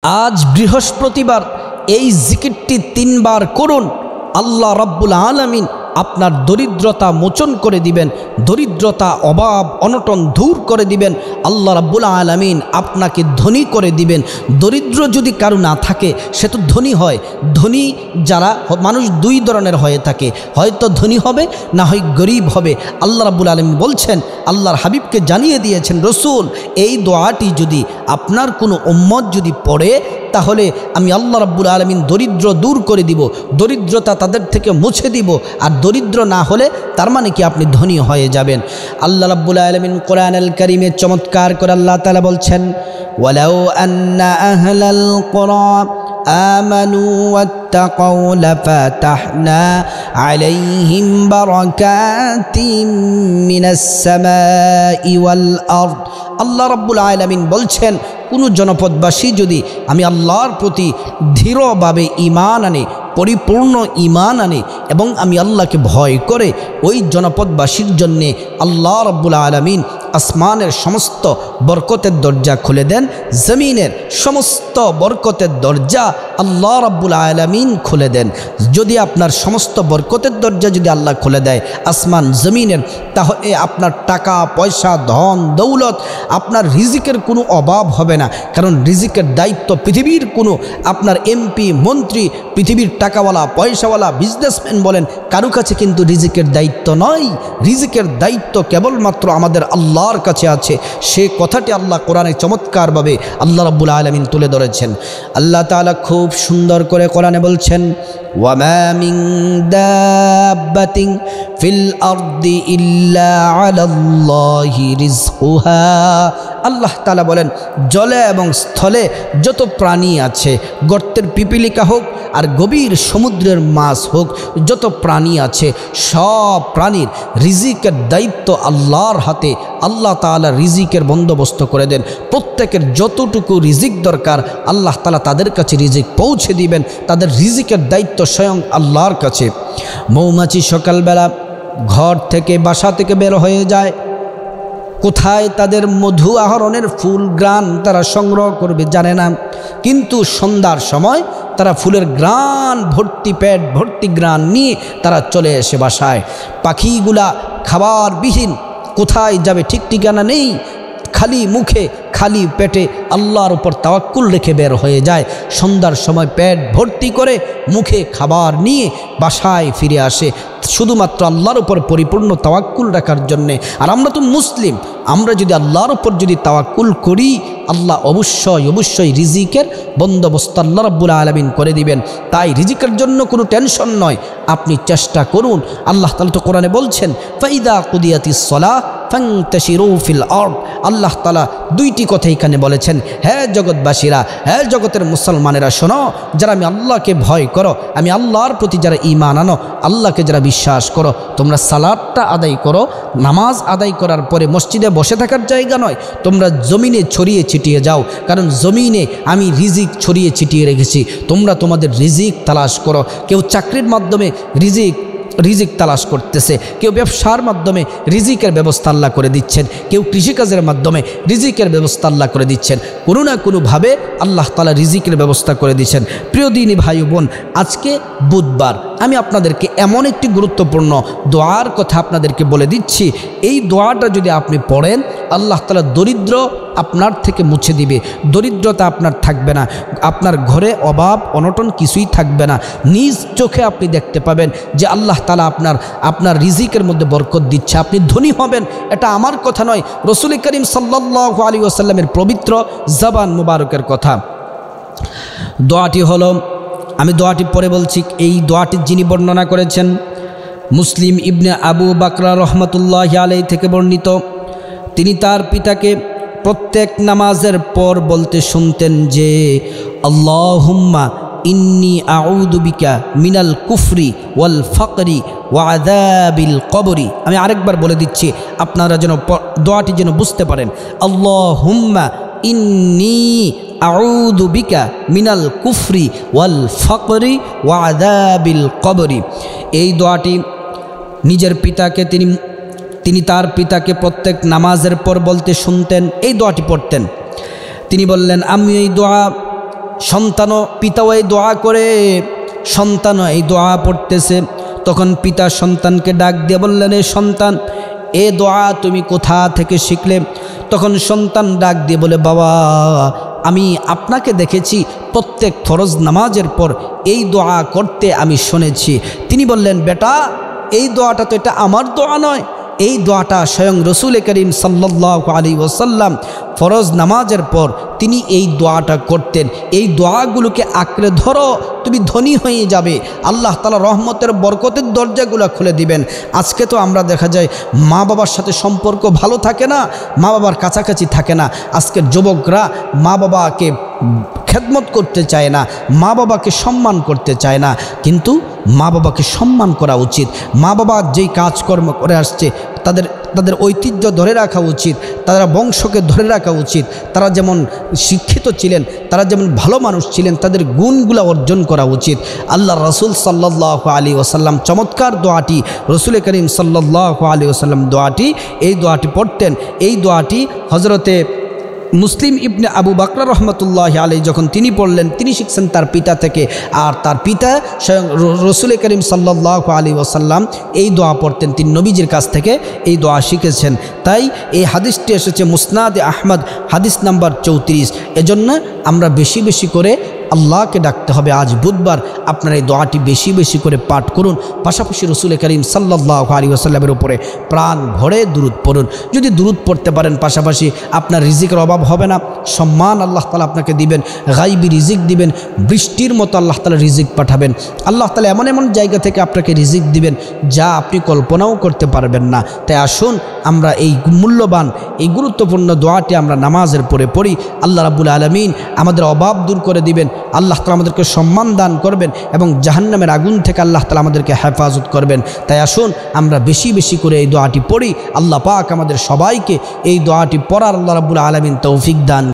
আজ বৃহস্পতিবার এই জিকিরটি 3 বার করুন। আল্লাহ রাব্বুল আলামিন আপনার দরিদ্রতা মোচন করে দিবেন, দরিদ্রতা অভাব অনটন দূর করে দিবেন। আল্লাহ রাব্বুল আলামিন আপনাকে ধনী করে দিবেন। দরিদ্র যদি কারো না থাকে সে তো ধনী হয়। ধনী যারা মানুষ 2 ধরনের হয়ে থাকে, হয়তো ধনী হবে না হয় গরিব হবে। আল্লাহ রাব্বুল আলামিন বলছেন, আল্লাহর হাবিবকে জানিয়ে দিয়েছেন, রসুল এই দোয়াটি যদি আপনার কোনো উম্মত যদি পড়ে তাহলে আমি আল্লাহ রাব্বুল আলামিন দরিদ্র দূর করে দিব, দরিদ্রতা তাদের থেকে মুছে দিব। আর দরিদ্র না হলে তার মানে কি আপনি ধনী হয়ে যাবেন। আল্লাহ রাব্বুল আলামিন কোরআনুল কারীমে চমৎকার করে আল্লাহ তাআলা বলছেন, ওয়ালাউ আন্না আহলাল কুরা আমানু ওয়াত্তাকাউ লাফাতাহনা আলাইহিম বারাকাতিম মিনাস সামাই ওয়াল আরদ। আল্লাহ রাব্বুল আলামিন বলছেন, কোনো জনপদবাসী যদি আমি আল্লাহর প্রতি দৃঢ়ভাবে ঈমান আনে, পরিপূর্ণ ঈমান আনে এবং আমি আল্লাহকে ভয় করে, ওই জনপদবাসীর জন্যে আল্লাহ রাব্বুল আলামিন আসমানের সমস্ত বরকতের দরজা খুলে দেন, জমিনের সমস্ত বরকতের দরজা আল্লাহ রাব্বুল আলামিন খুলে দেন। যদি আপনার সমস্ত বরকতের দরজা যদি আল্লাহ খুলে দেয় আসমান জমিনের, তাহলে আপনার টাকা পয়সা ধন দৌলত আপনার রিজিকের কোনো অভাব হবে না। কারণ রিজিকের দায়িত্ব পৃথিবীর কোনো আপনার এমপি মন্ত্রী, পৃথিবীর টাকাওয়ালা পয়সাওয়ালা বিজনেসম্যান বলেন, কারো কাছে কিন্তু রিজিকের দায়িত্ব নয়। রিজিকের দায়িত্ব কেবলমাত্র আমাদের আল্লাহর কাছে আছে। সে কথাটি আল্লাহ কোরআনে চমৎকারভাবে আল্লাহ রাব্বুল আলামিন তুলে ধরেছেন। আল্লাহ তাআলা খুব সুন্দর করে কোরআনে বলছেন, ওয়ামা মিন দাব্বাতিন ফিল আরদি ইল্লা আলাল্লাহি রিজকুহা। আল্লাহ তাআলা বলেন, জলে এবং স্থলে যত প্রাণী আছে, গর্তের পিপিলিকা হোক আর গভীর সমুদ্রের মাছ হোক, যত প্রাণী আছে সব প্রাণীর রিজিকের দায়িত্ব আল্লাহর হাতে। আল্লাহ তাআলা রিজিকের বন্দোবস্ত করে দেন। প্রত্যেকের যতটুকু রিজিক দরকার আল্লাহ তাআলা তাদের কাছে রিজিক পৌঁছে দিবেন। তাদের রিজিকের দায়িত্ব স্বয়ং আল্লাহর কাছে। মৌমাছি সকালবেলা ঘর থেকে বাসা থেকে বের হয়ে যায়, কোথায় তাদের মধু আহরণের ফুল গ্রান তারা সংগ্রহ করবে জানে না, কিন্তু সন্ধ্যার সময় তারা ফুলের গ্রান ভর্তি পেট ভর্তি গ্রান নিয়ে তারা চলে এসে বাসায়। পাখিগুলা খাবারবিহীন কোথায় যাবে ঠিক ঠিকানা নেই, খালি মুখে খালি পেটে আল্লাহর উপর তাওয়াক্কুল রেখে বের হয়ে যায়। সন্ধ্যার সময় পেট ভর্তি করে মুখে খাবার নিয়ে বাসায় ফিরে আসে, শুধুমাত্র আল্লাহর উপর পরিপূর্ণ তাওয়াক্কুল রাখার জন্যে। আর আমরা তো মুসলিম, আমরা যদি আল্লাহর উপর যদি তাওয়াক্কুল করি, আল্লাহ অবশ্যই রিজিকের বন্দোবস্ত আল্লাহ রাব্বুল আলামিন করে দিবেন। তাই রিজিকের জন্য কোনো টেনশন নয়, আপনি চেষ্টা করুন। আল্লাহ তাআলা তো কোরআনে বলছেন, ফাইদা কুদিয়াতিস সালাহ ফান্তাশিরু ফিল আরদ। আল্লাহ তাআলা 2টি কথা এখানে বলেছেন, হ্যাঁ জগৎবাসীরা, হ্যাঁ জগতের মুসলমানেরা শোনো, যারা আমি আল্লাহকে ভয় করো, আমি আল্লাহর প্রতি যারা ঈমান আনো, আল্লাহকে যারা বিশ্বাস করো, তোমরা সালাতটা আদায় করো। নামাজ আদায় করার পরে মসজিদে বসে থাকার জায়গা নয়, তোমরা জমিনে ছড়িয়ে ছিটিয়ে যাও, কারণ জমিনে আমি রিজিক ছড়িয়ে ছিটিয়ে রেখেছি। তোমরা তোমাদের রিজিক তালাশ করো। কেউ চাকরির মাধ্যমে রিজিক তালাশ করতেছে, কেউ ব্যবসার মাধ্যমে রিজিকের ব্যবস্থা আল্লাহ করে দিচ্ছেন, কেউ কৃষিকাজের মাধ্যমে রিজিকের ব্যবস্থা আল্লাহ করে দিচ্ছেন। কোনো না কোনোভাবে আল্লাহ তাআলা রিজিকের ব্যবস্থা করে দিচ্ছেন। প্রিয় দিনী ভাই বোন, আজকে বুধবার আমি আপনাদেরকে এমন একটি গুরুত্বপূর্ণ দোয়ার কথা আপনাদেরকে বলে দিচ্ছি। এই দোয়াটা যদি আপনি পড়েন, আল্লাহ তাআলা দরিদ্র আপনার থেকে মুছে দিবে, দরিদ্রতা আপনার থাকবে না, আপনার ঘরে অভাব অনটন কিছুই থাকবে না। নিজ চোখে আপনি দেখতে পাবেন যে আল্লাহ তাআলা আপনার রিজিকের মধ্যে বরকত দিচ্ছে, আপনি ধনী হবেন। এটা আমার কথা নয়, রাসূল করিম সাল্লাল্লাহু আলাইহি ওয়াসাল্লামের পবিত্র জবান মুবারকের কথা। দোয়াটি হলো, আমি দোয়াটি পরে বলছি। এই দোয়াটি যিনি বর্ণনা করেছেন মুসলিম ইবনে আবু বাকরা রহমতুল্লাহি আলাইহি থেকে বর্ণিত। তিনি তার পিতাকে প্রত্যেক নামাজের পর বলতে শুনতেন যে, আল্লাহুম্মা ইন্নী আউযু বিকা মিনাল কুফরি ওয়াল ফাকরি ওয়া আযাবিল কবরি। আমি আরেকবার বলে দিচ্ছি, আপনারা যেন দোয়াটি যেন বুঝতে পারেন। আল্লাহুম্মা ইন্নী আউযু বিকা মিনাল কুফরি ওয়াল ফাকরি ওয়া আযাবিল কবরি। এই দোয়াটি নিজের পিতাকে তিনি তার পিতাকে প্রত্যেক নামাজের পর বলতে শুনতেন, এই দোয়াটি পড়তেন। তিনি বললেন, আমি এই দোয়া সন্তানও পিতাও এই দোয়া করে, সন্তানও এই দোয়া পড়তেছে। তখন পিতা সন্তানকে ডাক দিয়ে বললেন, এ সন্তান, এ দোয়া তুমি কোথা থেকে শিখলে? তখন সন্তান ডাক দিয়ে বলে, বাবা, আমি আপনাকে দেখেছি প্রত্যেক ফরজ নামাজের পর এই দোয়া করতে আমি শুনেছি। তিনি বললেন, বেটা, এই দোয়াটা তো এটা আমার দোয়া নয়, এই দোয়াটা স্বয়ং রসুল করিম সাল্লাল্লাহু আলাইহি ওয়াসাল্লাম ফরজ নামাজের পর তিনি এই দোয়াটা করতেন। এই দোয়াগুলোকে আঁকড়ে ধরো, তুমি ধনী হয়ে যাবে, আল্লাহ তাআলা রহমতের বরকতের দরজাগুলো খুলে দিবেন। আজকে তো আমরা দেখা যায় মা বাবার সাথে সম্পর্ক ভালো থাকে না, মা বাবার কাছাকাছি থাকে না। আজকের যুবকরা মা বাবাকে খেদমত করতে চায় না, মা বাবাকে সম্মান করতে চায় না। কিন্তু মা বাবাকে সম্মান করা উচিত। মা বাবা যেই কাজকর্ম করে আসছে তাদের ঐতিহ্য ধরে রাখা উচিত, তারা বংশকে ধরে রাখা উচিত। তারা যেমন শিক্ষিত ছিলেন, তারা যেমন ভালো মানুষ ছিলেন, তাদের গুণগুলো অর্জন করা উচিত। আল্লাহ রসুল সাল্লাল্লাহু আলাইহি ওয়াসাল্লাম চমৎকার দোয়াটি, রসুল করিম সাল্লাল্লাহু আলাইহি ওয়াসাল্লাম দোয়াটি, এই দোয়াটি পড়তেন। এই দোয়াটি হজরতে মুসলিম ইবনে আবু বকর রহমতুল্লাহ আলাইহি যখন তিনি পড়লেন, তিনি শিখছেন তার পিতা থেকে। আর তার পিতা স্বয়ং রসুল করিম সাল্লাল্লাহু আলাইহি ওয়াসাল্লাম এই দোয়া পড়তেন, তিনি নবীজির কাছ থেকে এই দোয়া শিখেছেন। তাই এই হাদিসটি এসেছে মুসনাদে আহমদ, হাদিস নাম্বার 34। এজন্য আমরা বেশি বেশি করে আল্লাহকে ডাকতে হবে। আজ বুধবার, আপনারা এই দোয়াটি বেশি বেশি করে পাঠ করুন। পাশাপাশি রসুল করিম সাল্লাল্লাহু আলাইহি ওয়াসাল্লামের উপরে প্রাণ ভরে দুরূদ পড়ুন। যদি দুরূদ পড়তে পারেন, পাশাপাশি আপনার রিজিকের অভাব হবে না, সম্মান আল্লাহ তাআলা আপনাকে দিবেন, গাইবি রিজিক দিবেন, বৃষ্টির মতো আল্লাহ তাআলা রিজিক পাঠাবেন। আল্লাহ তাআলা এমন এমন জায়গা থেকে আপনাকে রিজিক দিবেন যা আপনি কল্পনাও করতে পারবেন না। তাই আসুন আমরা এই মূল্যবান, এই গুরুত্বপূর্ণ দোয়াটি আমরা নামাজের পরে পড়ি। আল্লাহ রাব্বুল আলামিন আমাদের অভাব দূর করে দিবেন, আল্লাহ তাআলা আমাদেরকে সম্মান দান করবেন এবং জাহান্নামের আগুন থেকে আল্লাহ তাআলা আমাদেরকে হেফাজত করবেন। তাই আসুন আমরা বেশি বেশি করে এই দোয়াটি পড়ি। আল্লাহ পাক আমাদের সবাইকে এই দোয়াটি পড়ার আল্লাহ রাব্বুল আলামিন তৌফিক দান